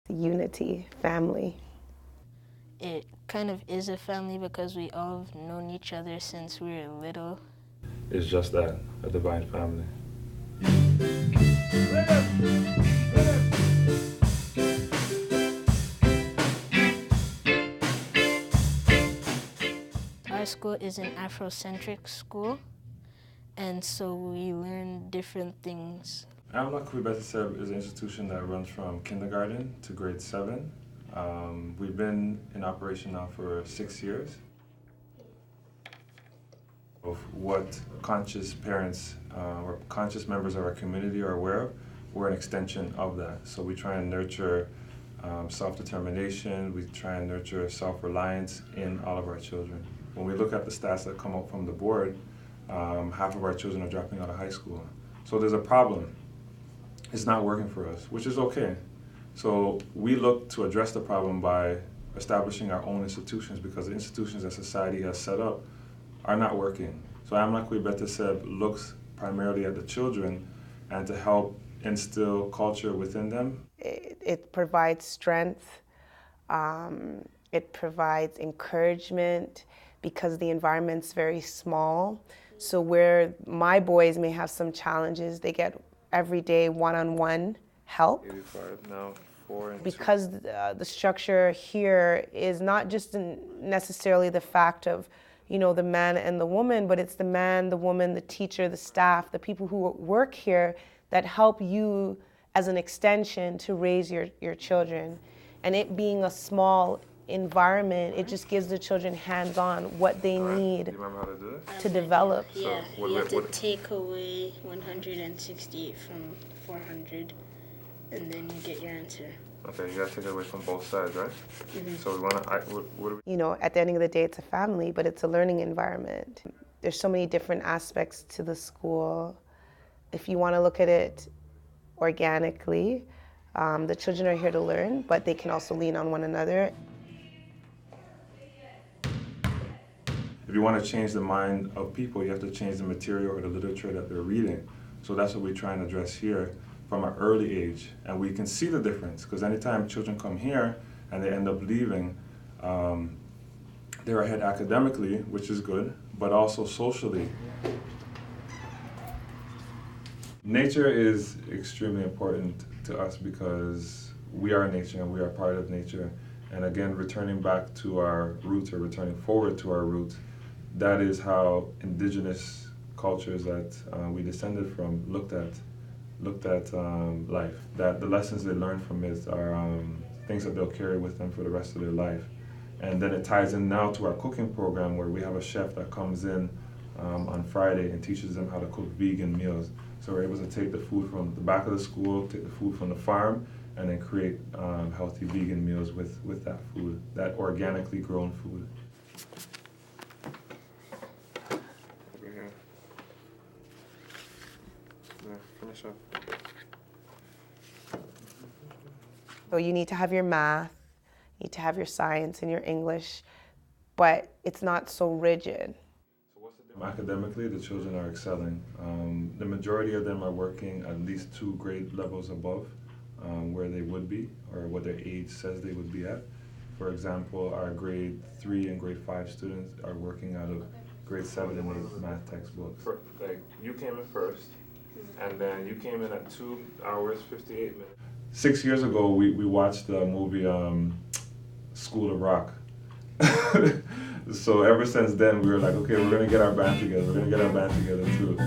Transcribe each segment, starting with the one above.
Unity, family. It kind of is a family because we all have known each other since we were little. It's just that, a divine family. Our school is an Afrocentric school, and so we learn different things. Amlakawi Beteseb is an institution that runs from kindergarten to grade 7. We've been in operation now for 6 years. Of what conscious parents or conscious members of our community are aware of, we're an extension of that. So we try and nurture self-determination, we try and nurture self-reliance in all of our children. When we look at the stats that come up from the board, half of our children are dropping out of high school. So there's a problem. It's not working for us, which is okay. So we look to address the problem by establishing our own institutions, because the institutions that society has set up are not working. So Amlakawi Beteseb looks primarily at the children and to help instill culture within them. It provides strength, it provides encouragement, because the environment's very small. So where my boys may have some challenges, they get everyday one-on-one help. 85 now, 4 and 2. Because the structure here is not just necessarily the fact of, you know, the man and the woman, but it's the man, the woman, the teacher, the staff, the people who work here that help you as an extension to raise your children. And it being a small environment, it just gives the children hands-on what they need. Do you remember how to do it? To develop. Yeah, you have to take away 168 from 400, and then you get your answer. Okay, you gotta take it away from both sides, right? Mm-hmm. So we wanna, You know, at the end of the day, it's a family, but it's a learning environment. There's so many different aspects to the school. If you want to look at it organically, the children are here to learn, but they can also lean on one another. If you want to change the mind of people, you have to change the material or the literature that they're reading. So that's what we try and address here from an early age. And we can see the difference, because anytime children come here and they end up leaving, they're ahead academically, which is good, but also socially. Nature is extremely important to us because we are nature and we are part of nature. And again, returning back to our roots, or returning forward to our roots, that is how indigenous cultures that we descended from looked at life. That the lessons they learned from it are things that they'll carry with them for the rest of their life. And then it ties in now to our cooking program, where we have a chef that comes in on Friday and teaches them how to cook vegan meals. So we're able to take the food from the back of the school, take the food from the farm, and then create healthy vegan meals with that food, that organically grown food. Over here. Yeah, finish up. So you need to have your math, you need to have your science and your English, but it's not so rigid. Academically, the children are excelling. The majority of them are working at least 2 grade levels above where they would be, or what their age says they would be at. For example, our grade 3 and grade 5 students are working out of grade 7 and 8 math textbooks. Like, you came in first, and then you came in at 2 hours, 58 minutes. 6 years ago, we watched the movie School of Rock. So ever since then, we were like, okay, we're gonna get our band together. We're gonna get our band together too.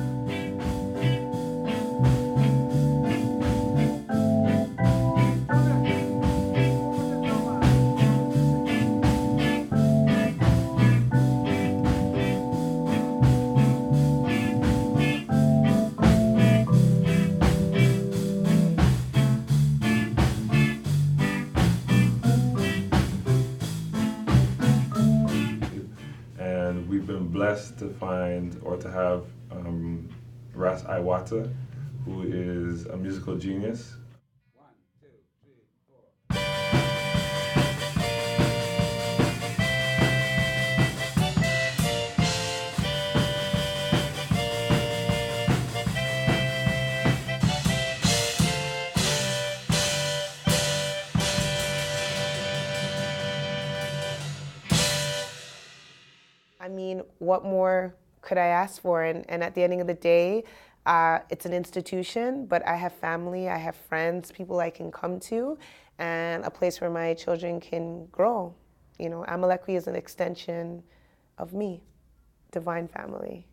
We've been blessed to find, or to have, Ras Iwata, who is a musical genius. I mean, what more could I ask for? And at the end of the day, it's an institution, but I have family, I have friends, people I can come to, and a place where my children can grow. You know, Amlakawi is an extension of me, divine family.